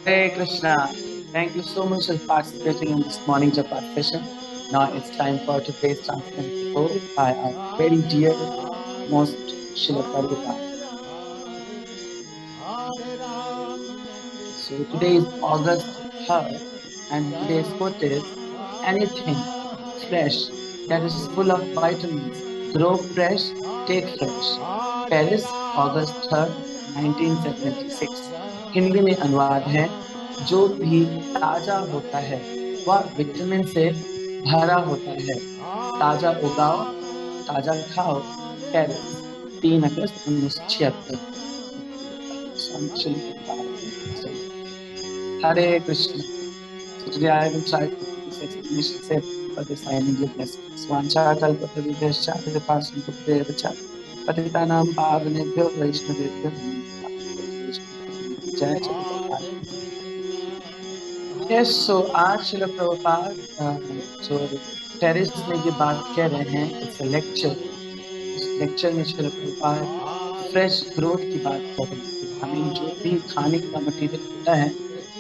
Hare Krishna. Thank you so much for participating in this morning Japat session. Now it's time for today's transcendental quote by our very dear, most Srila Prabhupada. So today is August 3rd, and today's quote is anything fresh that is full of vitamins, grow fresh, take fresh. Paris, August 3rd, 1976. Hindi में अनुवाद है, जो भी ताजा होता है वह vitamin से भरा होता है। ताजा उगाओ, ताजा खाओ। Paris, 3 August 1976। Hare Krishna. So today I will try to give this explanation set for this silently blessed. Swancha kalpatarubhyascha kripasim kubdevacha patitanam pavanebhyo vaishnavebhyo Jai Shri Prabhupada. Yes, so आज श्रील प्रभुपाद जो Paris में ये बात कह रहे हैं, it's a lecture. इस lecture में श्रील प्रभुपाद फ्रेश ग्रोथ की बात कर रहे हैं। हमें जो भी खाने का मटेरियल होता है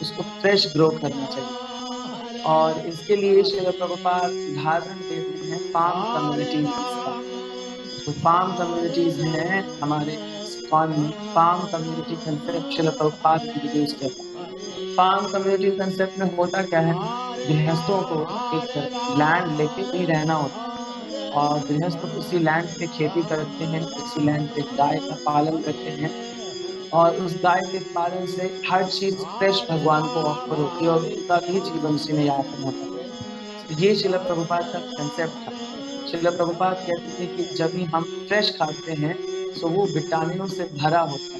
उसको फ्रेश ग्रो करना चाहिए, और इसके लिए श्रील प्रभुपाद उदाहरण दे रहे हैं फार्म कम्युनिटीज का। जो फार्म कम्युनिटीज हैं हमारे इस्कॉन में, farm community concept Srila Prabhupada introduce करता है। फार्म कम्युनिटी कंसेप्ट में होता क्या है, गृहस्थों को एक लैंड लेके कहीं रहना होता है, और गृहस्थ उसी लैंड पे खेती करते हैं, उसी लैंड पे गाय का पालन करते हैं, और उस गाय के पालन से हर चीज फ्रेश भगवान को ऑफर होती है, और उनका भी जीवन उसी में यापन होता है। तो ये श्रील प्रभुपाद का कंसेप्ट था। श्रील प्रभुपाद कहते थे कि जब भी हम फ्रेश खाते हैं तो वो विटामिनों से भरा होता है।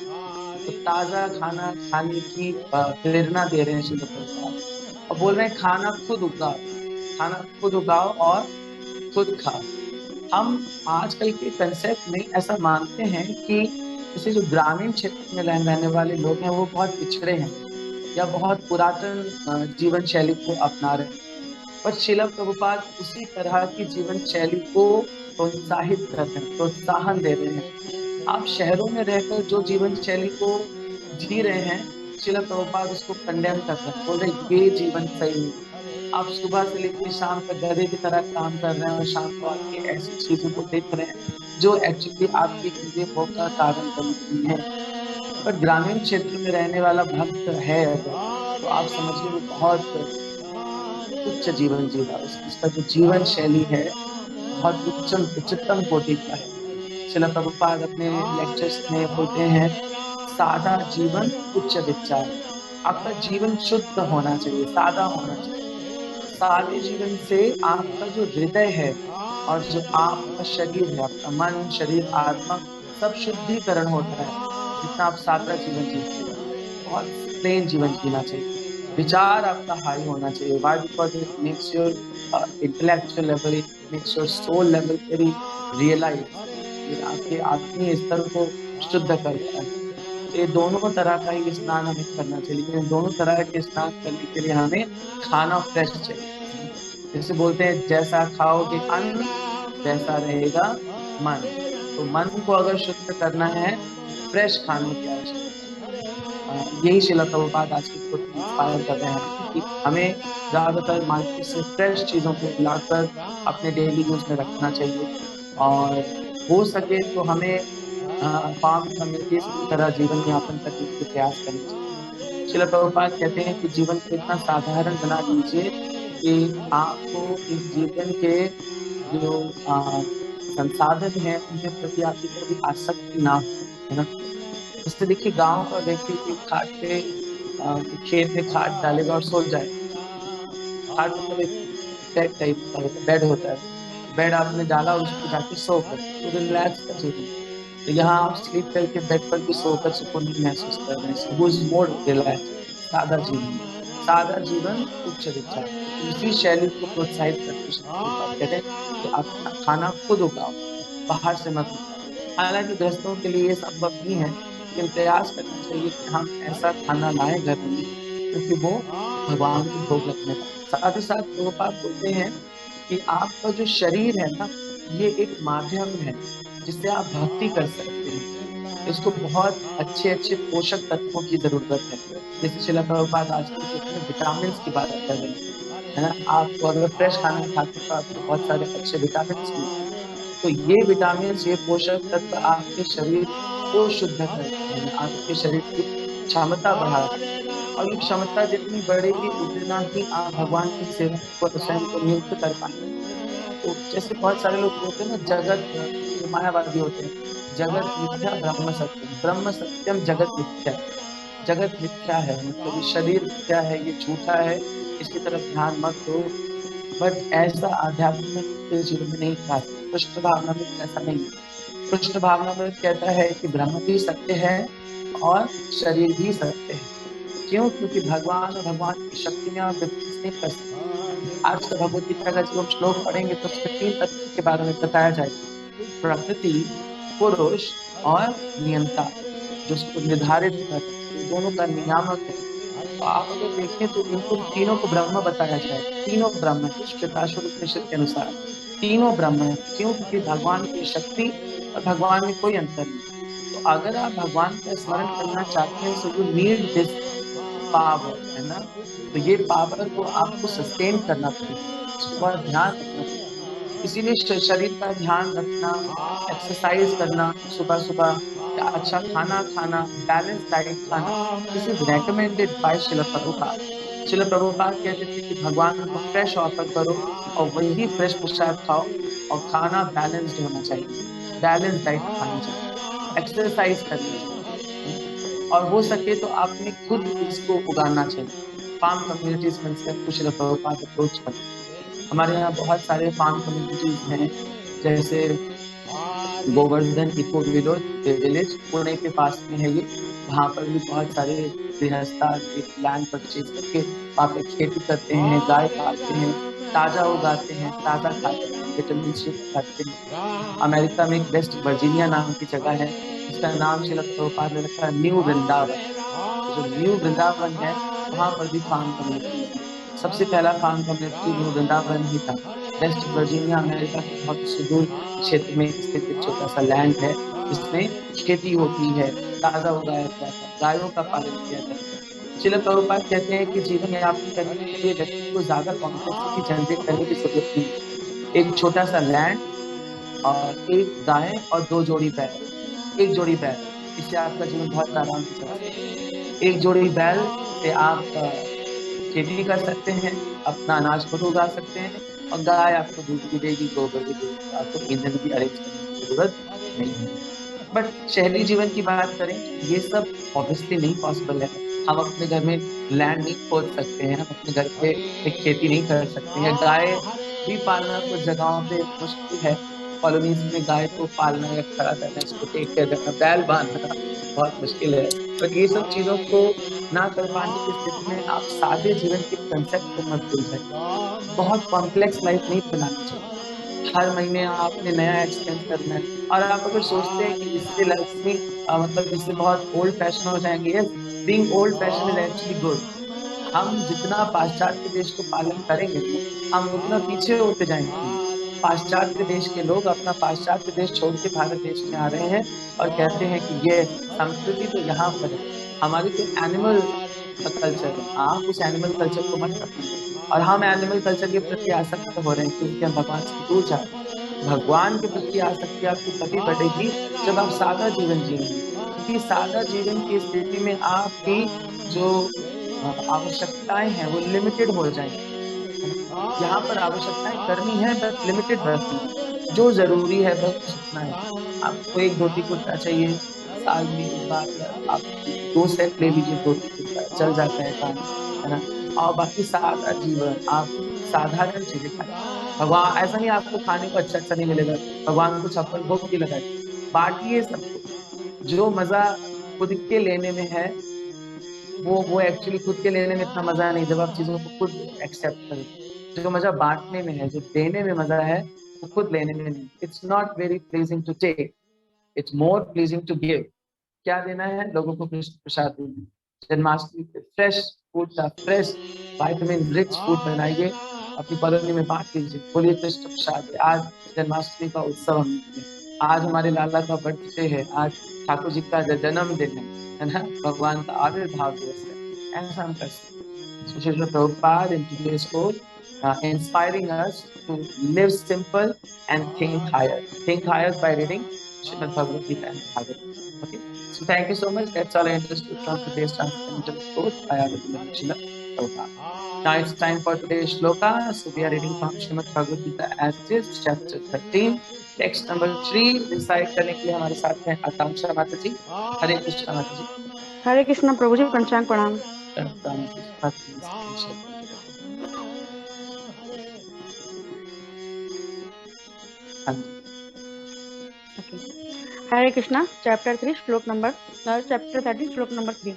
तो ताजा खाना खाने की प्रेरणा दे रहे हैं श्रील प्रभुपाद, और बोल रहे हैं खाना खुद उगाओ, खाना खुद उगाओ और खुद खाओ। हम आजकल के कंसेप्ट में ऐसा मानते हैं कि जैसे जो ग्रामीण क्षेत्र में रहने वाले लोग हैं वो बहुत पिछड़े हैं या बहुत पुरातन जीवन शैली को अपना रहे हैं, पर श्रील प्रभुपाद उसी तरह की जीवन शैली को प्रोत्साहित कर रहे हैं, प्रोत्साहन दे रहे हैं। आप शहरों में रहकर जो जीवन शैली को जी रहे हैं, श्रील प्रभुपाद उसको कंडेम कर रहे हैं, बोल रहे ये जीवन सही नहीं। आप सुबह से लेकर शाम तक गधे की तरह काम कर रहे हैं और शाम को आके ऐसी चीजों को देख रहे हैं जो एक्चुअली आपके लिए भोग का कारण बनती है। पर ग्रामीण क्षेत्र में रहने वाला भक्त है अगर, तो आप समझिए वो बहुत उच्च जीवन जी रहा है। उसका जो जीवन शैली है बहुत उच्चतम कोटि का है। श्रील प्रभुपाद अपने लेक्चर्स में बोलते हैं सादा जीवन उच्च विचार। आपका जीवन शुद्ध होना चाहिए, सादा होना चाहिए। सादे जीवन से आपका जो हृदय है और जो आपका शरीर है, आपका मन, शरीर, आत्मा, सब शुद्धिकरण होता है जितना आप सादा जीवन जीते हैं। बहुत प्लेन जीवन जीना चाहिए। विचार आपका हाई होना चाहिए। Why? Because it makes your intellectual level, it makes your soul level very realized। ये आपके आत्मीय स्तर को शुद्ध करता है। ये दोनों तरह का ही स्नान हमें करना चाहिए, लेकिन दोनों तरह के स्नान करने के लिए हमें खाना फ्रेश चाहिए। जैसे बोलते हैं जैसा खाओगे अन्न वैसा रहेगा मन। तो मन को अगर शुद्ध करना है तो फ्रेश खाने की आवश्यकता है। यही श्रील प्रभुपाद आज के कोट में इंस्पायर कर रहे हैं कि हमें ज्यादातर मार्केट से फ्रेश चीजों को लाकर अपने डेली यूज में रखना चाहिए, और हो सके तो हमें फार्म कम्युनिटीज की तरह जीवन यापन करने के प्रयास करने चाहिए। श्रील प्रभुपाद कहते हैं कि जीवन को इतना साधारण बना लीजिए कि आपको इस जीवन के जो संसाधन है उनके प्रति आपकी कभी आसक्ति ना हो, है ना। जैसे देखिए गांव का व्यक्ति की खाट पे खेत में खाट डालेगा और सो जाए। खाट मतलब एक बेड टाइप का होता है, बेड होता है। बेड आपने डाला और उस पर जाके सो कर तो रिलैक्स का जीवन। तो यहाँ आप स्लीप करके बेड पर भी सोकर सुकून नहीं महसूस कर रहे हैं। वो इज मोर रिलैक्स, सादा जीवन। सादा जीवन उच्च विचार, उसी शैली को प्रोत्साहित करते कहते हैं कि आप खाना खुद उगाओ, बाहर से मत उगाओ। हालांकि गृहस्थों के लिए ये संभव नहीं है, लेकिन प्रयास करना चाहिए कि हम ऐसा खाना लाएं घर में क्योंकि वो भगवान को भोग लगने का। साथ ही साथ प्रभुपाद बोलते हैं कि आपका जो शरीर है ना, ये एक माध्यम है जिससे आप भक्ति कर सकते हैं। इसको बहुत अच्छे अच्छे पोषक तत्वों की जरूरत है। जैसे श्रील प्रभुपाद आजकल कहते हैं विटामिन की बात कर रहे हैं, है ना। आपको अगर फ्रेश खाना खाते हैं तो आपको बहुत सारे अच्छे विटामिन मिलते हैं। तो ये विटामिन, ये पोषक तत्व आपके शरीर को शुद्ध करते हैं, आपके शरीर की क्षमता बढ़ाते हैं। और ये क्षमता जितनी बढ़ेगी उतना ही आप भगवान की सेवा को, स्वयं को नियुक्त कर पाएंगे। तो जैसे बहुत सारे लोग होते हैं ना, जगत जो मायावादी होते हैं, जगत मिथ्या ब्रह्म सत्यम जगत मिथ्या। जगत मिथ्या है, मतलब ये शरीर मिथ्या है, ये झूठा है, इसकी तरफ ध्यान मत दो। बट ऐसा आध्यात्म में के जीवन में नहीं कहा। कृष्ण भावना में ऐसा नहीं है। कृष्ण भावना में कहता है कि ब्रह्म भी सत्य है और शरीर भी सत्य है। क्यों? क्योंकि भगवान और भगवान की शक्ति में आप डिफरेंस नहीं कर सकते। आज का भगवत गीता का जब हम श्लोक पढ़ेंगे तो उसमें 3 तत्व के बारे में बताया जाएगा। प्रकृति, पुरुष और नियंता, जो उसको निर्धारित कर रहे हैं, इन दोनों का नियामक है। तो आप अगर देखें तो इनको तीनों को ब्रह्म बताया जाएगा। तीनों ब्रह्म है श्वेताश्वत उपनिषद के अनुसार। तीनों ब्रह्म है। क्यों? क्योंकि भगवान की शक्ति और भगवान में कोई अंतर नहीं। तो अगर आप भगवान का स्मरण करना चाहते हैं, so you need this power, है ना। तो ये पावर को आपको सस्टेन करना पड़ेगा, इसको बहुत ध्यान रखना पड़ेगा। इसीलिए शरीर का ध्यान रखना, एक्सरसाइज करना, सुबह सुबह या अच्छा खाना खाना, बैलेंस डाइट खाना, दिस इज रेकमेंडेड बाय शिल प्रभुपाद। शिल प्रभुपाद कहते थे कि भगवान को फ्रेश ऑफर करो और वही फ्रेश प्रसाद खाओ, और खाना बैलेंस्ड होना चाहिए, बैलेंस डाइट खानी चाहिए, एक्सरसाइज करनी चाहिए, है ना? और हो सके तो आपने खुद इसको उगाना चाहिए। फार्म कम्युनिटीज में से कुछ शिल प्रभुपाद अप्रोच कर। हमारे यहाँ बहुत सारे फार्म कम्युनिटीज हैं, जैसे गोवर्धन इको विलेज पुणे के पास में है ये। वहाँ पर भी बहुत सारे गृहस्था लैंड परचेज करके वहाँ पे खेती करते हैं, गाय पालते हैं, ताजा उगाते हैं, ताजा खाते हैं, विटामिन सी खाते हैं। अमेरिका में एक वेस्ट वर्जीनिया नाम की जगह है, जिसका नाम श्रील प्रभुपाद ने रखा न्यू वृंदावन। तो जो न्यू वृंदावन है, वहां पर भी फार्म कम्युनिटीज है। सबसे पहला फार्म कम्युनिटी न्यू वृंदावन ही था। वेस्ट वर्जीनिया अमेरिका के बहुत सुदूर क्षेत्र में स्थित एक छोटा सा लैंड है, जिसमें खेती होती है, ताजा उगाया जाता है, गायों का पालन किया जाता है। श्रील प्रभुपाद कहते हैं कि जीवन यापन करने के लिए व्यक्ति को ज्यादा कॉम्प्लेक्सिटी जनरेट करने की जरूरत नहीं है। एक छोटा सा लैंड और एक गाय और 2 जोड़ी बैल, एक जोड़ी बैल, इससे आपका जीवन बहुत आराम से चल सकता है। एक जोड़ी बैल से आप खेती कर सकते हैं, अपना अनाज खुद उगा सकते हैं, और गाय आपको दूध भी देगी, गोबर भी देगी, तो आपको ईंधन भी अरेंज करने की जरूरत नहीं है। बट शहरी जीवन की बात करें तो ये सब ऑब्वियसली नहीं पॉसिबल है। हम अपने घर में लैंड नहीं खोद सकते हैं, हम अपने घर पे एक खेती नहीं कर सकते हैं। गाय भी पालना कुछ जगहों पे मुश्किल है। कॉलोनीज में गाय को पालना या खड़ा करना, इसको टेक केयर करना, बैल बांधना बहुत मुश्किल है। बट ये सब चीजों को ना कर पाने की स्थिति में आप सादे जीवन के कंसेप्ट को मत भूल जाइए। बहुत कॉम्प्लेक्स लाइफ नहीं बनानी चाहिए। हर महीने आपने नया एक्सपेंस करना है, और आप अगर सोचते हैं कि इससे लाइफ मतलब इससे बहुत ओल्ड फैशन हो जाएंगे, yes, being old fashion is actually good. हम जितना पाश्चात्य देश को पालन करेंगे ना, हम उतना पीछे होते जाएंगे। पाश्चात्य देश के लोग अपना पाश्चात्य देश छोड़ के भारत देश में आ रहे हैं और कहते हैं कि ये संस्कृति तो यहाँ पर है, हमारी तो एनिमल कल्चर है, आप उस एनिमल कल्चर को मत अपनाइए। और हम एनिमल कल्चर के प्रति आसक्त हो रहे हैं क्योंकि हम भगवान से दूर जा रहे हैं। भगवान के प्रति आसक्ति आपकी तभी बढ़ेगी जब आप सादा जीवन जिएंगे, क्योंकि सादा जीवन की स्थिति में आपकी जो आवश्यकताएं हैं वो लिमिटेड हो जाएंगी, है ना। यहाँ पर आवश्यकताएं करनी है बट लिमिटेड रखनी है। जो जरूरी है बस उतना है। आपको एक धोती कुर्ता चाहिए, साल में एक बार, या आप 2 सेट ले लीजिए धोती कुर्ता, चल जाता है काम, है ना। और बाकी सादा जीवन, आप साधारण चीजें खाइए। भगवान ऐसा नहीं आपको खाने को अच्छा अच्छा नहीं मिलेगा, भगवान को 56 भोग भी लगाए, बांटिए सबको। जो मजा खुद के लेने में है, वो एक्चुअली खुद के लेने में इतना मजा नहीं जब आप चीजों को खुद एक्सेप्ट करो। जो मजा बांटने में है, जो देने में मजा है, वो खुद लेने में नहीं। It's not very pleasing to take, it's more pleasing to give. क्या देना है? लोगों को कृष्ण प्रसाद देना है। जन्माष्टमी पे फ्रेश फूड का, फ्रेश विटामिन रिच फूड बनाइए, अपनी कॉलोनी में बांट दीजिए, बोलिए कृष्ण प्रसाद है। आज जन्माष्टमी का उत्सव हम हैं, आज हमारे लाला का बर्थडे है, आज ठाकुर जी का जन्मदिन है ना, भगवान का आविर्भाव दिवस है, ऐसा हम कर सकते हैं। So Srila Prabhupada in today's quote inspiring us to live simple and think higher. Think higher by reading Srimad Bhagavad Gita and Bhagavad Gita. Okay. So thank you so much. That's all I understood from today's transcendental quote by our beloved Srila Prabhupada. Now it's time for today's shloka. So we are reading from Srimad Bhagavad Gita as it is, chapter 13. Text number 3 recite करने के लिए हमारे साथ हैं आकांक्षा माता जी। हरे कृष्णा माता जी। हरे कृष्णा प्रभु जी, पंचांग प्रणाम। हरे कृष्णा चैप्टर 3 श्लोक नंबर चैप्टर 13 श्लोक नंबर 3।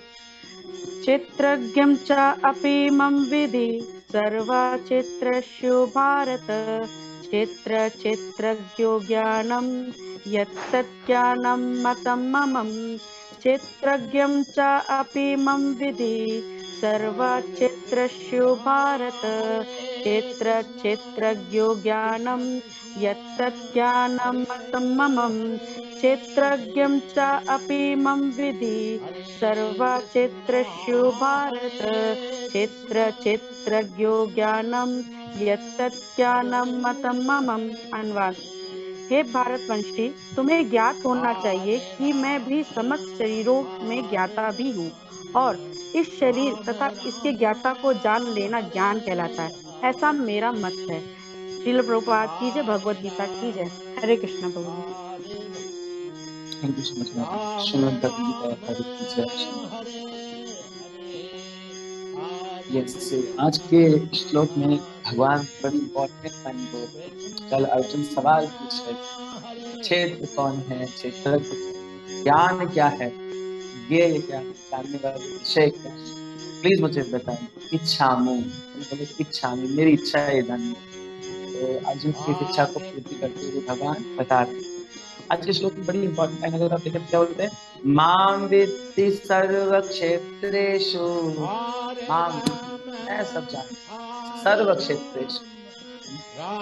चित्रज्ञं च अपि मम विधि सर्वचित्रस्यो भारत चित्र चित्रज्ञो ज्ञानं यत्तत् ज्ञानं मतं मम चित्रज्ञं च अपि मम विधि सर्वचित्रस्यो भारत चित्र चित्रज्ञो ज्ञानं यत्तत् ज्ञानं मतं मम चित्रज्ञं च अपि मम विधि सर्वचित्रस्यो भारत चित्र चित्रज्ञो ज्ञानं यत्तत् ज्ञानं मतं मम। अनुवाद। हे भारतवंशी, तुम्हें ज्ञात होना चाहिए कि मैं भी समस्त शरीरों में ज्ञाता भी हूँ और इस शरीर तथा इसके ज्ञाता को जान लेना ज्ञान कहलाता है, ऐसा मेरा मत है। श्रील प्रभुपाद की जय, भगवद गीता की जय। हरे कृष्ण प्रभु। Thank you so much ma'am. Shrimad Bhagavad Gita yes, आज के श्लोक में भगवान बड़ी इंपॉर्टेंट लाइन बोल रहे हैं। कल अर्जुन सवाल पूछ रहे थे, क्षेत्र कौन है, क्षेत्र ज्ञान क्या है, ये क्या है, जानने वाले विषय क्या है, प्लीज मुझे बताएं। इच्छामु, इच्छामि, मेरी इच्छा है जानने। तो अर्जुन की इस इच्छा को पूर्ति करते हुए भगवान बता रहे हैं। आज के श्लोक में बड़ी इंपॉर्टेंट लाइन अगर आप देखें क्या बोलते हैं, माम विद्धि सर्व क्षेत्रेषु, माम मैं सब जानता, सर्व क्षेत्रेषु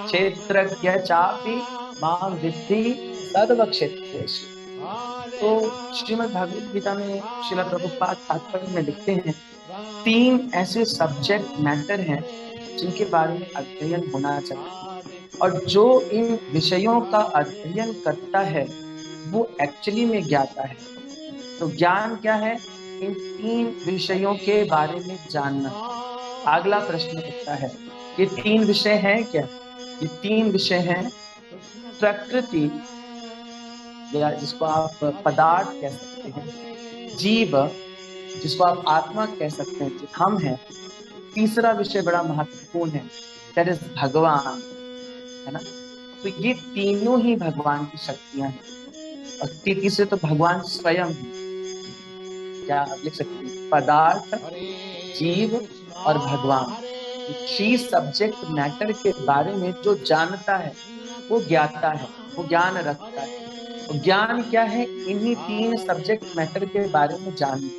क्षेत्रज्ञ चापि माम विद्धि सर्व क्षेत्रेषु। तो श्रीमद् भगवद गीता में श्रील प्रभुपाद तात्पर्य में लिखते हैं, 3 ऐसे सब्जेक्ट मैटर हैं जिनके बारे में अध्ययन होना चाहिए, और जो इन विषयों का अध्ययन करता है वो एक्चुअली में ज्ञाता है। तो ज्ञान क्या है? इन 3 विषयों के बारे में जानना। अगला प्रश्न उठता है, ये 3 विषय हैं क्या? ये 3 विषय हैं प्रकृति, या जिसको आप पदार्थ कह सकते हैं, जीव जिसको आप आत्मा कह सकते हैं, जो हम हैं। तीसरा विषय बड़ा महत्वपूर्ण है, दैट इज भगवान, है ना। तो ये तीनों ही भगवान की शक्तियां हैं, और तीसरे तो भगवान स्वयं है। क्या आप लिख सकते हैं, पदार्थ, जीव और भगवान। 3 सब्जेक्ट मैटर के बारे में जो जानता है वो ज्ञाता है, वो ज्ञान रखता है। तो ज्ञान क्या है? इन्हीं 3 सब्जेक्ट मैटर के बारे में जानना।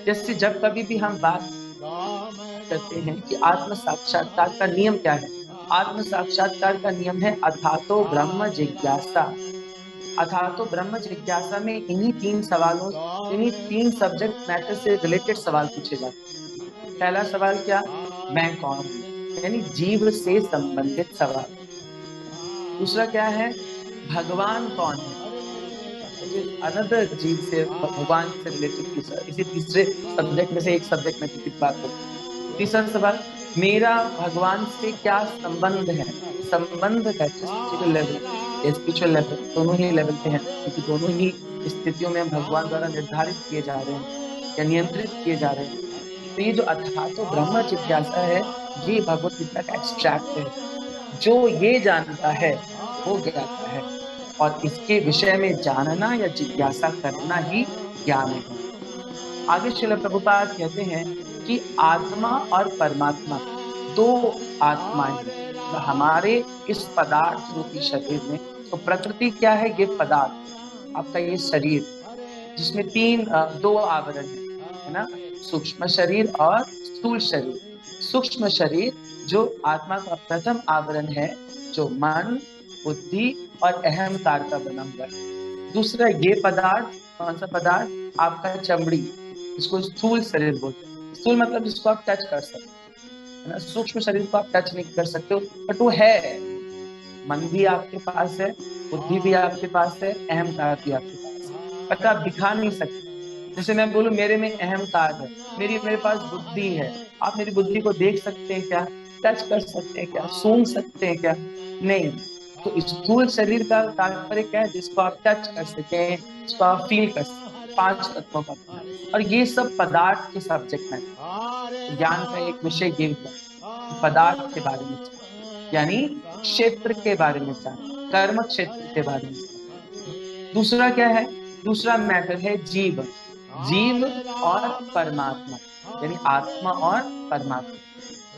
जैसे जब कभी भी हम बात करते हैं कि आत्म साक्षात्कार का नियम क्या है, आत्म साक्षात्कार का नियम है अथातो ब्रह्म जिज्ञासा। अथातो ब्रह्म जिज्ञासा में इन्हीं 3 सवालों, इन्हीं 3 सब्जेक्ट मैटर से रिलेटेड सवाल पूछे जाते हैं। पहला सवाल क्या? मैं कौन हूँ, यानी जीव से संबंधित सवाल। दूसरा क्या है? भगवान कौन है, अनदर जीव से भगवान से रिलेटेड। इसी तीसरे सब्जेक्ट में से एक सब्जेक्ट में की बात होती है। तीसरा सवाल, मेरा भगवान से क्या संबंध है। संबंध का स्पिरिचुअल लेवल, स्पिरिचुअल लेवल, दोनों ही लेवल पे हैं, क्योंकि दोनों ही स्थितियों में भगवान द्वारा निर्धारित किए जा रहे हैं या नियंत्रित किए जा रहे हैं। तो ये जो अथातो ब्रह्म जिज्ञासा है, ये भगवत गीता का एक्सट्रैक्ट है। जो ये जानता है वो ज्ञाता है, और इसके विषय में जानना या जिज्ञासा करना ही ज्ञान है। आगे श्रील प्रभुपाद कहते हैं कि आत्मा और परमात्मा 2 आत्माएं हैं। तो हमारे इस पदार्थ रूपी शरीर में, तो प्रकृति क्या है? ये पदार्थ, आपका ये शरीर, जिसमें 2 आवरण है ना, सूक्ष्म शरीर और स्थूल शरीर। सूक्ष्म शरीर जो आत्मा का प्रथम आवरण है, जो मन, बुद्धि और अहंकार का बना हुआ है। दूसरा, ये पदार्थ, कौन सा पदार्थ? आपका चमड़ी, इसको स्थूल शरीर बोलते हैं। स्थूल मतलब जिसको आप टच कर सकते है ना, सूक्ष्म शरीर को आप टच नहीं कर सकते हो, बट वो है। मन भी आपके पास है, बुद्धि भी आपके पास है, अहंकार भी आपके पास है, बट आप दिखा नहीं सकते। जैसे मैं बोलूं मेरे में अहंकार है, मेरे पास बुद्धि है, आप मेरी बुद्धि को देख सकते हैं क्या? टच कर सकते हैं क्या? सूंघ सकते हैं क्या? नहीं। तो स्थूल शरीर का तात्पर्य क्या है? जिसको आप टच कर सकें, जिसको आप फील कर सकें, पांच तत्वों का। और ये सब पदार्थ के सब्जेक्ट में, ज्ञान का एक विषय ये हुआ, पदार्थ के बारे में जाना, यानी क्षेत्र के बारे में जाना, कर्म क्षेत्र के बारे में जाना। दूसरा क्या है? दूसरा मैटर है जीव, जीव और परमात्मा, यानी आत्मा और परमात्मा।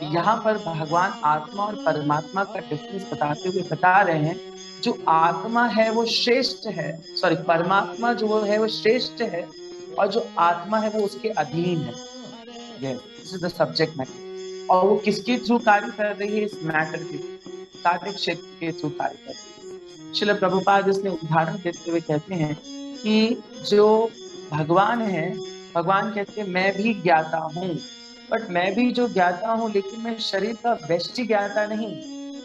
यहाँ पर भगवान आत्मा और परमात्मा का डिफरेंस बताते हुए बता रहे हैं, जो आत्मा है वो श्रेष्ठ है, सॉरी, परमात्मा जो है वो श्रेष्ठ है, और जो आत्मा है वो उसके अधीन है। This is the subject matter. और वो किसके थ्रू कार्य कर रही है? इस मैटर के कार्य क्षेत्र के थ्रू कार्य कर रही है। श्रील प्रभुपाद इसमें उदाहरण देते हुए कहते हैं कि जो भगवान है, भगवान कहते हैं मैं भी ज्ञाता हूँ, बट मैं भी जो ज्ञाता हूँ, लेकिन मैं शरीर का व्यष्टि ज्ञाता नहीं,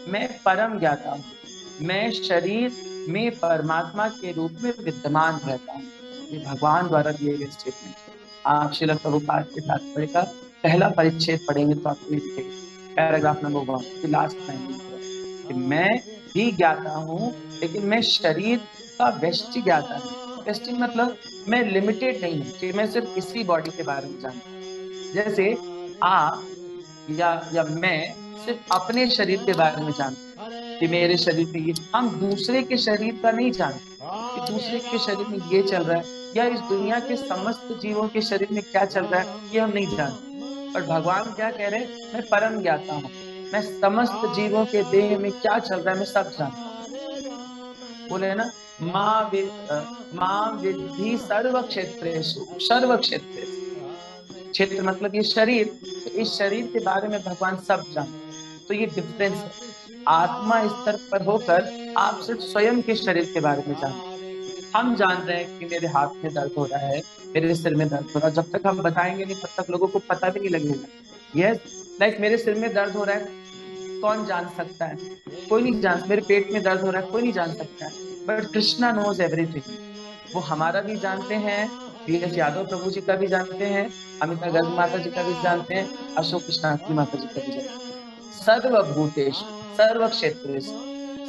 मैं परम ज्ञाता हूँ। मैं शरीर में परमात्मा के रूप में विद्यमान रहता हूँ। ये भगवान द्वारा दिए गए स्टेटमेंट। आप श्रील प्रभुपाद के तात्पर्य का पहला परिच्छेद पढ़ेंगे तो आपको ये दिखेगा, पैराग्राफ नंबर 1 लास्ट लाइन, कि मैं भी ज्ञाता हूँ, लेकिन मैं शरीर का व्यष्टि ज्ञाता नहीं। व्यष्टि मतलब मैं लिमिटेड नहीं हूँ कि मैं सिर्फ इसी बॉडी के बारे में जानता हूँ। जैसे आप या मैं सिर्फ अपने शरीर के बारे में जानते हैं कि मेरे शरीर में ये, हम दूसरे के शरीर का नहीं जानते कि दूसरे के शरीर में ये चल रहा है, या इस दुनिया के समस्त जीवों के शरीर में क्या चल रहा है, ये हम नहीं जानते। और भगवान क्या कह रहे हैं? मैं परम ज्ञाता हूँ, मैं समस्त जीवों के देह में क्या चल रहा है मैं सब जानता हूँ। बोले ना, माँ विद्धि सर्व क्षेत्रेषु, सर्व क्षेत्रेषु, क्षेत्र मतलब ये शरीर, तो इस शरीर के बारे में भगवान सब जानते। तो ये डिफरेंस है। आत्मा स्तर पर होकर आप सिर्फ स्वयं के शरीर के बारे में जानते। हम जान रहे हैं कि मेरे हाथ में दर्द हो रहा है, मेरे सिर में दर्द हो रहा है, जब तक हम बताएंगे नहीं तब तक लोगों को पता भी नहीं लगेगा। यस, लाइक मेरे सिर में दर्द हो रहा है, कौन जान सकता है? कोई नहीं जान। मेरे पेट में दर्द हो रहा है, कोई नहीं जान सकता है, बट कृष्णा नोज एवरीथिंग। वो हमारा भी जानते हैं, PS यादव प्रभु जी का भी जानते हैं, अमिता गर्ग माता जी का भी जानते हैं, अशोक कृष्णार्थी माता जी का भी जानते हैं। सर्वभूतेश, सर्व क्षेत्र,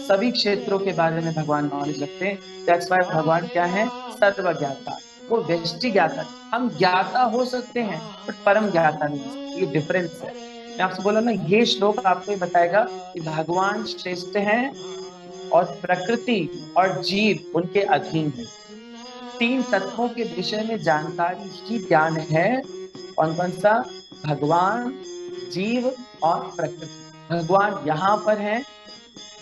सभी क्षेत्रों के बारे में भगवान नॉलेज रखते हैं। दैट्स व्हाई भगवान क्या है? सर्व ज्ञाता। वो व्यष्टि ज्ञाता। हम ज्ञाता हो सकते हैं बट परम ज्ञाता नहीं। ये डिफरेंस है। मैं आपसे बोला ना, ये श्लोक आपको बताएगा कि भगवान श्रेष्ठ हैं और प्रकृति और जीव उनके अधीन है। तीन तत्वों के विषय में जानकारी ही ज्ञान है। कौन कौन सा? भगवान, जीव और प्रकृति। भगवान यहाँ पर है,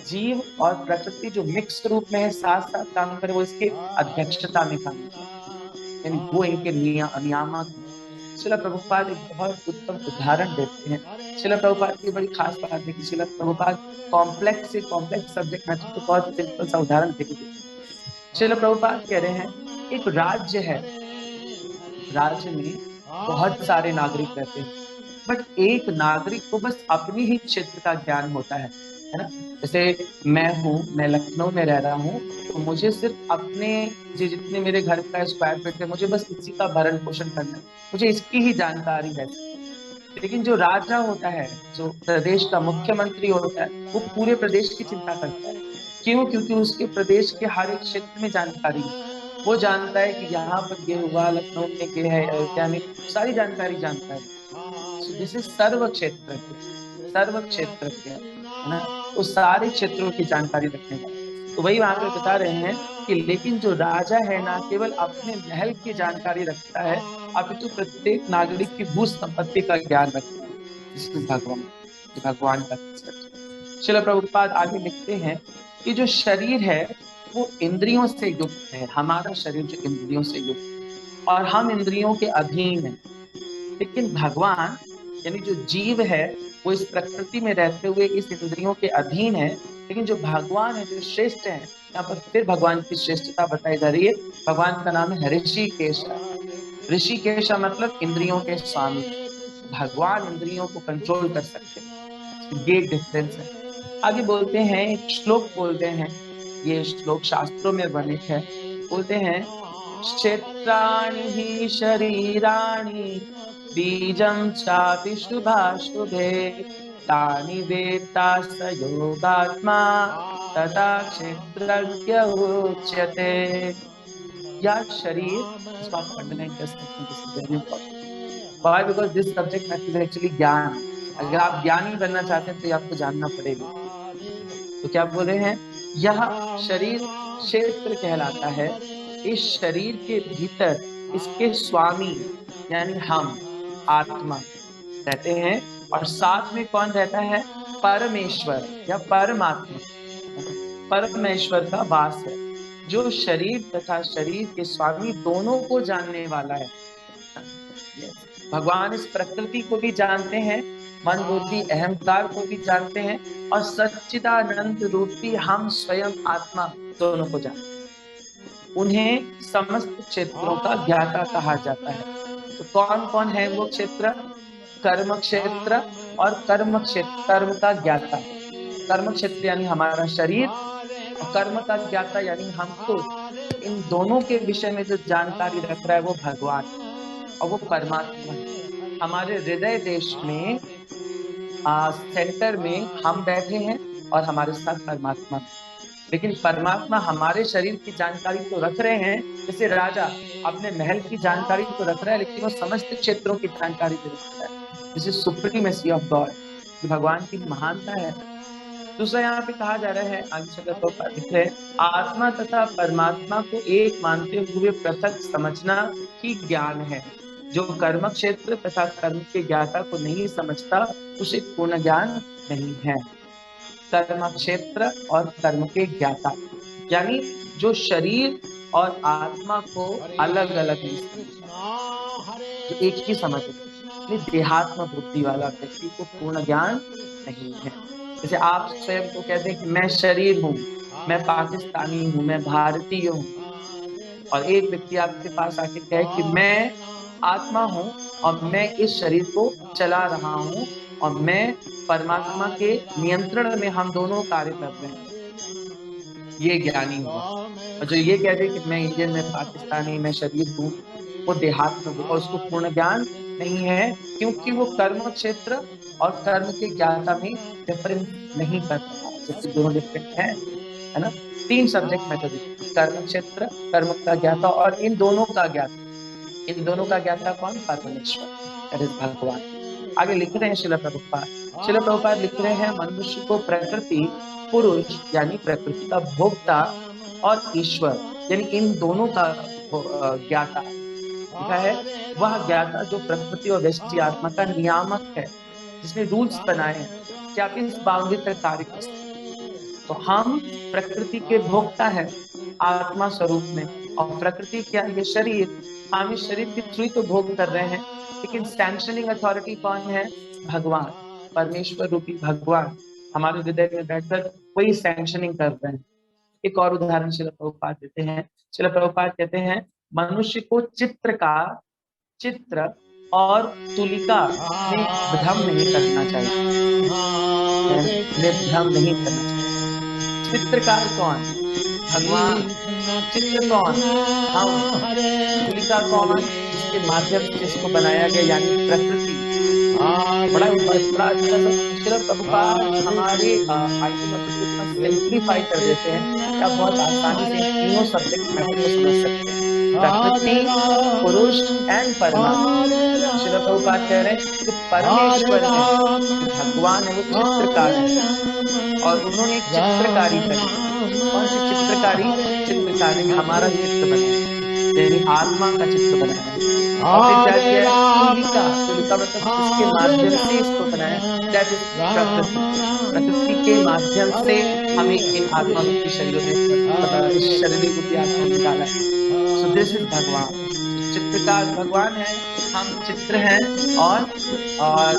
जीव और प्रकृति जो मिक्स रूप में है, साथ साथ काम करे, वो इसके अध्यक्षता में काम करे, यानी वो इनके नियामक। श्रील प्रभुपाद एक बहुत उत्तम उदाहरण देते हैं। श्रील प्रभुपाद की बड़ी खास बात है कि श्रील प्रभुपाद कॉम्प्लेक्स से कॉम्प्लेक्स सब्जेक्ट मैटर तो बहुत सिंपल सा उदाहरण देते हैं। श्रील प्रभुपाद कह रहे हैं, एक राज्य है, राज्य में बहुत सारे नागरिक रहते हैं, बट एक नागरिक को बस अपनी ही क्षेत्र का ज्ञान होता है ना। जैसे मैं हूँ, मैं लखनऊ में रह रहा हूँ, तो मुझे सिर्फ अपने जितने मेरे घर का स्क्वायर फीट है, मुझे बस इसी का भरण पोषण करना है, मुझे इसकी ही जानकारी है। लेकिन जो राजा होता है, जो प्रदेश का मुख्यमंत्री होता है, वो पूरे प्रदेश की चिंता करता है। क्यों? क्योंकि उसके प्रदेश के हर एक क्षेत्र में जानकारी है। वो जानता है कि यहाँ पर ये हुआ, लखनऊ में ये है, अयोध्या में, सारी जानकारी जानता है। दिस इज सर्व क्षेत्र, सर्व क्षेत्र है ना, उस सारे क्षेत्रों की जानकारी रखने वाला। तो वही वहां पे बता रहे हैं कि लेकिन जो राजा है ना केवल अपने महल की जानकारी रखता है, अपितु प्रत्येक नागरिक की भू संपत्ति का ज्ञान रखता है। इसमें भगवान का श्रील प्रभुपाद आगे लिखते हैं कि जो शरीर है वो इंद्रियों से युक्त है, हमारा शरीर जो इंद्रियों से युक्त है, और हम इंद्रियों के अधीन हैं। लेकिन भगवान यानी जो जीव है वो इस प्रकृति में रहते हुए इस इंद्रियों के अधीन है, लेकिन जो भगवान है, जो श्रेष्ठ है, यहाँ पर फिर भगवान की श्रेष्ठता बताई जा रही है। भगवान का नाम है ऋषिकेश। ऋषिकेश मतलब इंद्रियों के स्वामी। भगवान इंद्रियों को कंट्रोल कर सकते हैं, ये डिफरेंस है। आगे बोलते हैं, एक श्लोक बोलते हैं, ये श्लोक शास्त्रों में वर्णित है। बोलते हैं, क्षेत्राणि हि शरीराणि बीजं चापि शुभाशुभे तानि वेत्ता स योगात्मा तथा क्षेत्रज्ञ उच्यते। या शरीर, इसको आप अंडरलाइन कर सकते हैं, this is very important. Why? Because this subject matter is actually ज्ञान। अगर आप ज्ञानी बनना चाहते हैं तो ये आपको जानना पड़ेगा। तो क्या बोल रहे हैं, यह शरीर क्षेत्र कहलाता है। इस शरीर के भीतर इसके स्वामी यानी हम आत्मा रहते हैं, और साथ में कौन रहता है, परमेश्वर या परमात्मा, परमेश्वर का वास है, जो शरीर तथा शरीर के स्वामी दोनों को जानने वाला है। भगवान इस प्रकृति को भी जानते हैं, मन बुद्धि अहंकार को भी जानते हैं, और सच्चिदानंद रूपी हम स्वयं आत्मा दोनों को जानते हैं। उन्हें समस्त क्षेत्रों का ज्ञाता कहा जाता है। तो कौन कौन है वो क्षेत्र, कर्म क्षेत्र और कर्म क्षेत्र, कर्म का ज्ञाता। कर्म क्षेत्र यानी हमारा शरीर, और कर्म का ज्ञाता यानी हम खुद। इन दोनों के विषय में जो जानकारी रख रहा है वो भगवान और वो परमात्मा है। हमारे हृदय देश में सेंटर में हम बैठे हैं और हमारे साथ परमात्मा। लेकिन परमात्मा हमारे शरीर की जानकारी तो रख रहे हैं, जैसे राजा अपने महल की जानकारी तो रख रहा है, लेकिन वो समस्त क्षेत्रों की जानकारी भी रख रहा है। This is supremacy of God, भगवान की महानता है। दूसरा यहाँ पे कहा जा रहा है, आगे तो लिख रहे, आत्मा तथा परमात्मा को एक मानते हुए पृथक समझना ही ज्ञान है। जो कर्म क्षेत्र तथा कर्म के ज्ञाता को नहीं समझता उसे पूर्ण ज्ञान नहीं है। कर्म क्षेत्र और कर्म के ज्ञाता यानी जो शरीर और आत्मा को अलग अलग नहीं समझता, जो एक ही समझता, देहात्म बुद्धि वाला व्यक्ति को पूर्ण ज्ञान नहीं है। जैसे आप स्वयं को कहते हैं कि मैं शरीर हूँ, मैं पाकिस्तानी हूँ, मैं भारतीय हूँ, और एक व्यक्ति आपके पास आके कहे कि मैं आत्मा हूँ और मैं इस शरीर को चला रहा हूँ और मैं परमात्मा के नियंत्रण में हम दोनों कार्य कर रहे हैं, ये ज्ञानी हुआ। और जो ये कहते कि मैं इंडियन, मैं पाकिस्तानी, मैं शरीर हूँ, वो देहात्म हुआ, और उसको पूर्ण ज्ञान नहीं है, क्योंकि वो कर्म क्षेत्र और कर्म के ज्ञाता में डिफरेंस नहीं कर रहा, जबकि दोनों डिफरेंट है ना। 3 सब्जेक्ट मैटर, कर्म क्षेत्र, कर्म का ज्ञाता और इन दोनों का ज्ञाता। इन दोनों का ज्ञाता कौन? परमेश्वर, दैट इज भगवान। आगे लिख रहे हैं शिला प्रभुपाद लिख रहे हैं, मनुष्य को प्रकृति, पुरुष यानी प्रकृति का भोक्ता, और ईश्वर यानी इन दोनों का ज्ञाता लिखा है। वह ज्ञाता जो प्रकृति और व्यष्टि आत्मा का नियामक है, जिसने रूल्स बनाए हैं कि आप इस बाउंड्री तक कार्य कर सकते। तो हम प्रकृति के भोक्ता है आत्मा स्वरूप में, और प्रकृति क्या? ये शरीर। हम इस शरीर के थ्रू तो भोग कर रहे हैं, लेकिन सैंक्शनिंग अथॉरिटी कौन है? भगवान, परमेश्वर रूपी भगवान हमारे हृदय में बैठकर वही सैंक्शनिंग कर रहे हैं। एक और उदाहरण शिला प्रभुपाद देते हैं। शिला प्रभुपाद कहते हैं, मनुष्य को चित्र और तुलिका में भ्रम नहीं करना चाहिए, भ्रम नहीं करना चाहिए। चित्रकार कौन? भगवान। चित्र कौन? हम। तुलिका कौन? जिसके माध्यम से इसको बनाया गया, यानी प्रकृति। बड़ा अच्छा शिला प्रभुपाद हमारे सिंप्लीफाई कर देते हैं, आप बहुत आसानी से तीनों सब्जेक्ट मैटर को समझ सकते हैं, प्रकृति, पुरुष एंड परमात्मा। शिला प्रभुपाद कह रहे हैं कि परमेश्वर है, भगवान है, वो चित्रकार है, और उन्होंने चित्रकारी करी। कौन सी चित्रकारी? चित्रकारी हमारा चित्र बनाया, यानी आत्मा का चित्र बनाया, और फिर क्या किया? तुलिका मतलब इसके माध्यम से इसको बनाया, दैट इज प्रकृति। प्रकृति के माध्यम से हमें इन आत्मा रूपी शरीरों में, इस शरीर रूपी आत्मा में डाला है। सो दिस इज भगवान। चित्रकार भगवान है, हम चित्र हैं, और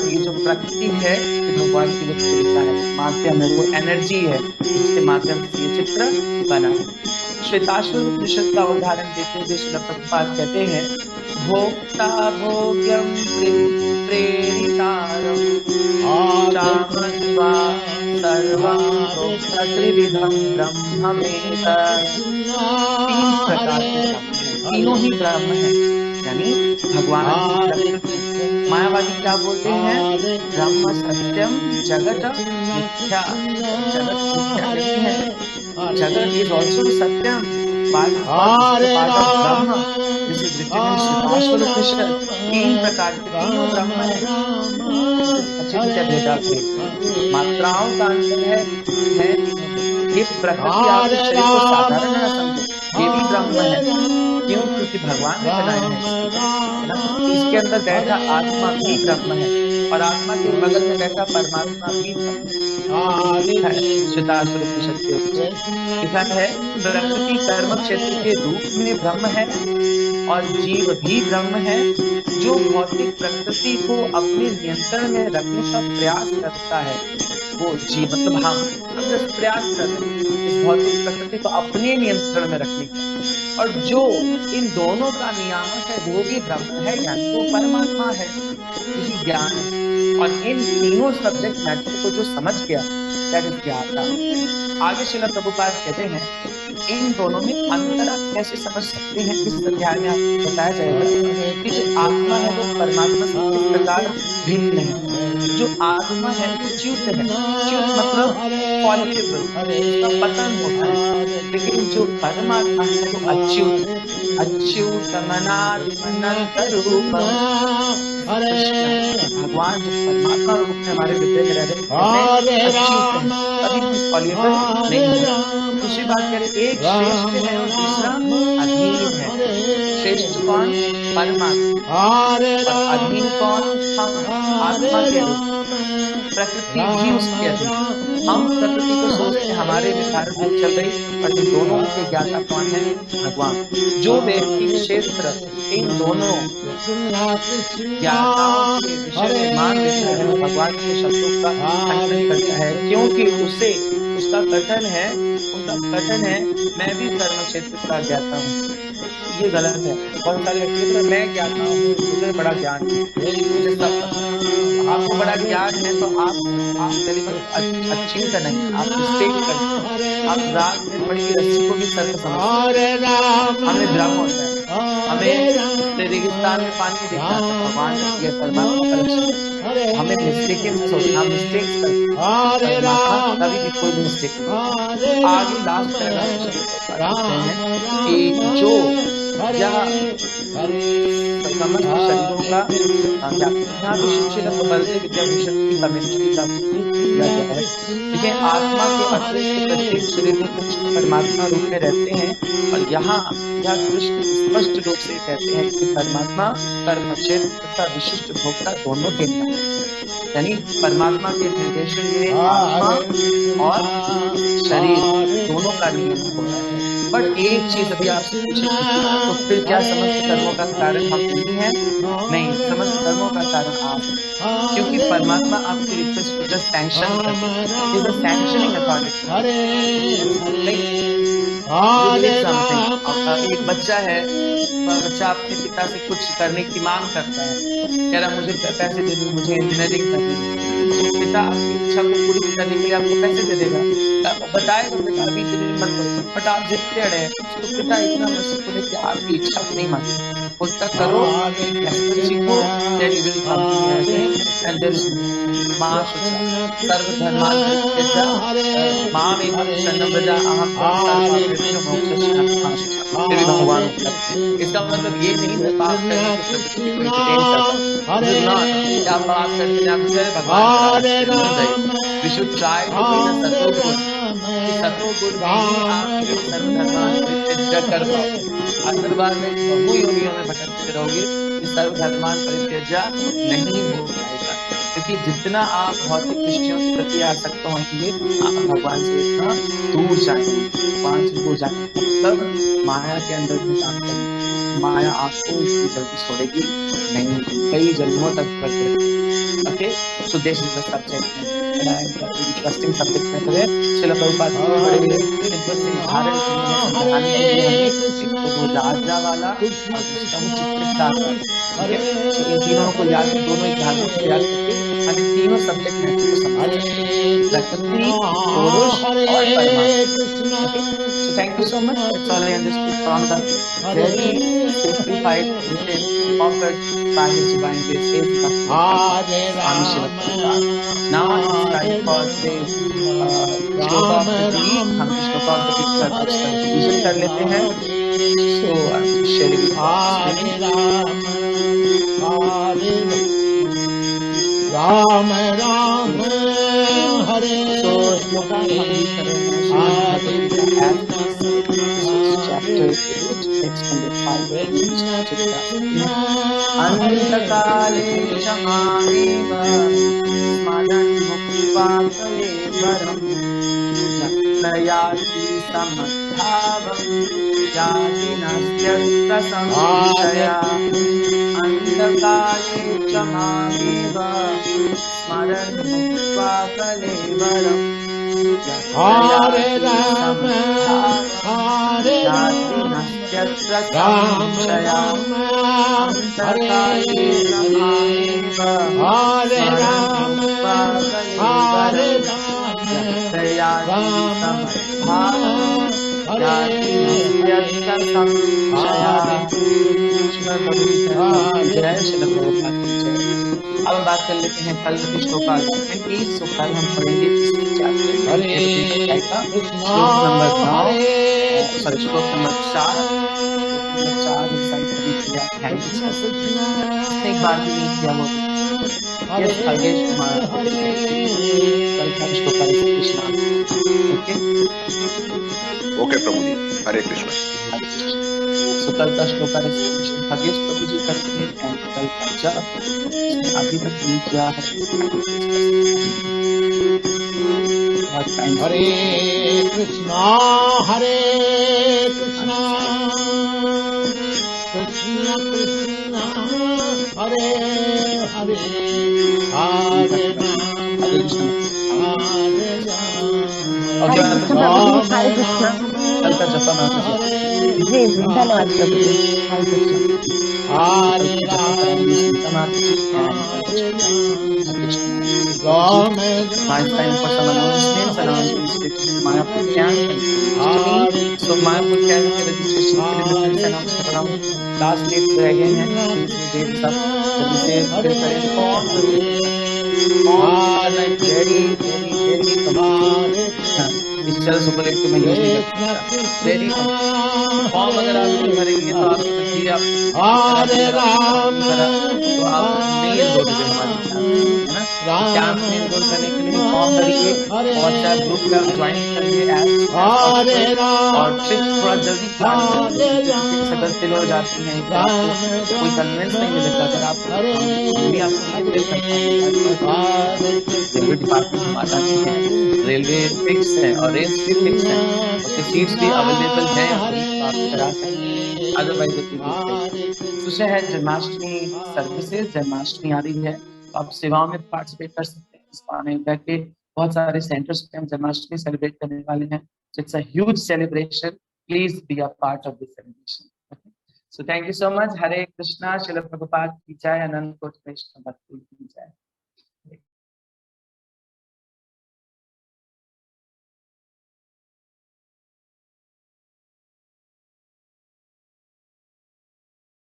ये जो प्रकृति है ये भगवान की जो क्रिया है, माध्यम है, वो एनर्जी है, जिसके माध्यम से ये चित्र बना है। श्वेताश्वर उपनिषद का उदाहरण देते हुए श्रील प्रभुपाद कहते हैं, भोक्ता भोग्यम प्रेरितारम चामन्वा सर्वं प्रोक्त त्रिविधं ब्रह्ममेतत्। तीन प्रकार के ब्रह्म हैं, तीनों ही ब्रह्म हैं, यानी भगवान की मायावादी क्या बोलते हैं, ब्रह्म सत्यम जगत मिथ्या। जगत मिथ्या नहीं है, जगत इज ऑल्सो सत्यम, ब्रह्म। तीन प्रकार के तीनों ब्रह्म है। मात्राओं का अंतर है ये प्रकृति आप इस शरीर को साधारण न समझो, ये भी ब्रह्म है। क्यों? क्योंकि भगवान ने बनाया है। इसके अंदर बैठा आत्मा भी ब्रह्म है, और आत्मा के बगल में बैठा परमात्मा भी लिखा है, प्रकृति कर्म क्षेत्र के रूप में ब्रह्म है और जीव भी ब्रह्म है, जो भौतिक प्रकृति को अपने नियंत्रण में रखने का प्रयास करता है। वो जीव मतलब हम प्रयास कर रहे हैं इस भौतिक प्रकृति को अपने नियंत्रण में रखने का, और जो इन दोनों का नियामक है वो भी ब्रह्म है, यानी वो परमात्मा है, यही ज्ञान है। और इन तीनों सब्जेक्ट मैटर को जो समझ गया दैट इज ज्ञाता। आगे श्रील प्रभुपाद कहते हैं, इन दोनों में अंतर आप कैसे समझ सकते हैं, इस अध्याय में आपको बताया जाएगा कि जो आत्मा है वो परमात्मा से किस प्रकार भिन्न है। जो आत्मा है वो च्युत है, च्युत मतलब फॉलिबल, उसका पतन होता है, लेकिन जो परमात्मा है वो अच्युत, अच्युत अनंत रूप। भगवान जो परमात्मा रूप में हमारे हृदय में रह रहे हैं, कभी भी फॉलिबल नहीं है। दूसरी बात कह रहे, एक श्रेष्ठ है और दूसरा अधीन है। श्रेष्ठ कौन? परमात्मा, और अधीन कौन? हम आत्मा के रूप, प्रकृति भी उसके अधीन। हम प्रकृति को सोचते हैं हमारे विचार में चल रही, पर इन दोनों के ज्ञाता कौन है? भगवान। जो व्यक्ति क्षेत्र इन दोनों ज्ञाताओं के विषय में मान लेता है, भगवान के शब्दों का खंडन करता है, क्योंकि उसे उसका कथन है, उनका कथन है, मैं भी कर्म क्षेत्र का ज्ञाता हूँ। ये गलत है। बहुत सारे व्यक्ति मैं ज्ञाता हूँ, मुझे बड़ा ज्ञान है, मुझे सब, आपको बड़ा ज्ञान है तो आप अच्छी तो नहीं, आप मिस्टेक करते हैं। आप रात में बड़ी रस्सी को भी सर्प समझते हैं। हमें भ्रम होता है, हमें रेगिस्तान में पानी दिखता है, भगवान ये परमात्मा का लक्ष्य, हमें मिस्टेक सोचना, मिस्टेक कभी भी कोई मिस्टेक नहीं। आगे लास्ट कि जो समस्त शरीरों का बलदेव विद्याभूषण की कमेंट्री का किया गया है। देखिए, आत्मा के अतिरिक्त प्रत्येक शरीर में कुछ परमात्मा रूप में रहते हैं, और यहाँ कृष्ण स्पष्ट रूप से कहते हैं कि परमात्मा कर्म क्षेत्र तथा विशिष्ट भोक्ता दोनों के नाम, यानी परमात्मा के निर्देशन में आत्मा और शरीर दोनों का नियम हो रहा है। बट एक चीज अभी आपसे पूछेंगे, तो फिर क्या समस्त कर्मों का कारण हम नहीं है? नहीं, समस्त कर्मों का कारण आप, क्योंकि परमात्मा आपकी रिक्वेस्ट को जस्ट सैंक्शन करता है, इज अ सैंक्शनिंग अथॉरिटी। एक बच्चा है, बच्चा अपने पिता से कुछ करने की मांग करता है, कह रहा मुझे पैसे दे दो, मुझे इंजीनियरिंग करनी है। तो पिता आपकी इच्छा को पूरी करने के लिए आपको पैसे दे देगा, बताएगा बेटा अभी मत करो, बट आप जिद पे अड़े, तो पिता इतना मर्सीफुल है कि आपकी इच्छा को नहीं मानता, उसका करो सीखो, सर्वधर्मान् मामेकं शरणं व्रज अहं फिर भी भगवान। इसका मतलब ये नहीं है पाप करने की प्रवृत्ति को एंटरटेन करना, क्या पाप करते आप से भगवान we should try to be the सतोगुण में आप सर्वधर्मान् परित्यज्य कर पाओ। अथर्वण में बहु योनियों में भटकते रहोगे, सर्वधर्मान् परित्यज्य नहीं हो पाएगा, क्योंकि जितना आप भौतिक विषयों के प्रति आसक्त होंगे, आप भगवान से इतना दूर जाएंगे, भगवान से दूर जाएंगे, तब माया के अंदर भी काम करेंगे। माया आपको इतनी जल्दी छोड़ेगी नहीं, कई जन्मों तक करते रहेगी। Okay, so this is the subject interesting subject matter है। श्रील प्रभुपाद जी ने बड़े सिंपल से उदाहरण दिए हैं समझाने के लिए हमें। एक तो वो राजा वाला और दूसरा वो चित्रकार वाला। ठीक है, सो इन तीनों को याद, दोनों उदाहरणों को याद करके हम इन तीनों सब्जेक्ट मैटर को समझ सकते हैं, प्रकृति, पुरुष और परमात्मा। Okay, so thank you so much. That's all I understood from the very simplified written offered by His Divine Grace His Bhakti Swami Srila Prabhupada. Now it's time for today's shloka of the week. हम shloka of the week का कुछ revision कर लेते हैं. So I'm sharing it on Ram Ram Hare. So shloka हम read कर रहे हैं Srimad Bhagavad Gita as this is chapter 8, text number 5. अंतकाले च मामेव स्मरन् मुक्त्वा कलेवरम् जत्रयाति समद्भावम् याति नास्त्यत्र संशयः। अंतकाले च मामेव स्मरन् मुक्त्वा कलेवरम् Hare Ram Hare Ram Ram Ram Hare Hare Ram Hare जय श्री प्रभुपाद की जय। अब हम बात कर लेते हैं कल के श्लोक की। सो कल हम पढ़ेंगे इसी चैप्टर का श्लोक नंबर 9, सॉरी श्लोक नंबर 4 एक बार भी नहीं किया वो। यस खगेश कुमार कल का श्लोक कृष्णा। ओके प्रभु जी, हरे कृष्ण। सो कल का श्लोक खगेश प्रभु जी करते हैं और कल का जब अभी तक नहीं किया है। हरे कृष्णा कृष्ण कृष्ण हरे हरे हरे राम हरे राम कल का जपा ना जी धन्यवाद प्रभु जी। हरे Ram Now it's time for some announcements related to Mayapur Camp. So Mayapur Camp के registration के लिए मैं announce कर रहा हूँ। Last dates रह गए हैं, dates सब जल्दी से fill करें। Form very इस चल सुपर एक तो मैं यूज नहीं करता। वेरी फॉर्म अगर आप नहीं भरेंगे तो आप समझिए आप हरे राम तो आप नहीं एनरोल होंगे हमारे है ना। कैंप में एनरोल करने के लिए फॉर्म भरिए, व्हाट्सएप ग्रुप में ज्वाइन करिए और ट्रिप थोड़ा जल्दी प्लान करिए। अगर फिल हो जाती हैं कोई कन्वेंस नहीं मिलेगा अगर आप भी आपको फिल कर पाएंगे। रेलवे डिपार्टमेंट माता की है, रेलवे फिक्स है और रेल भी फिक्स है, उसके सीट्स भी अवेलेबल हैं, आप करा सकते हैं। अदरवाइज दूसरा है जन्माष्टमी सर्विसेज। जन्माष्टमी आ रही है तो आप सेवाओं में पार्टिसिपेट कर सकते हैं। इस पाने के बहुत सारे सेंटर्स पे हम जन्माष्टमी सेलिब्रेट करने वाले हैं। So it's a huge celebration, please be a part of this celebration. So thank you so much. Hare Krishna. Srila Prabhupada की जय। अनंत कोटि वैष्णव भक्ति की जय।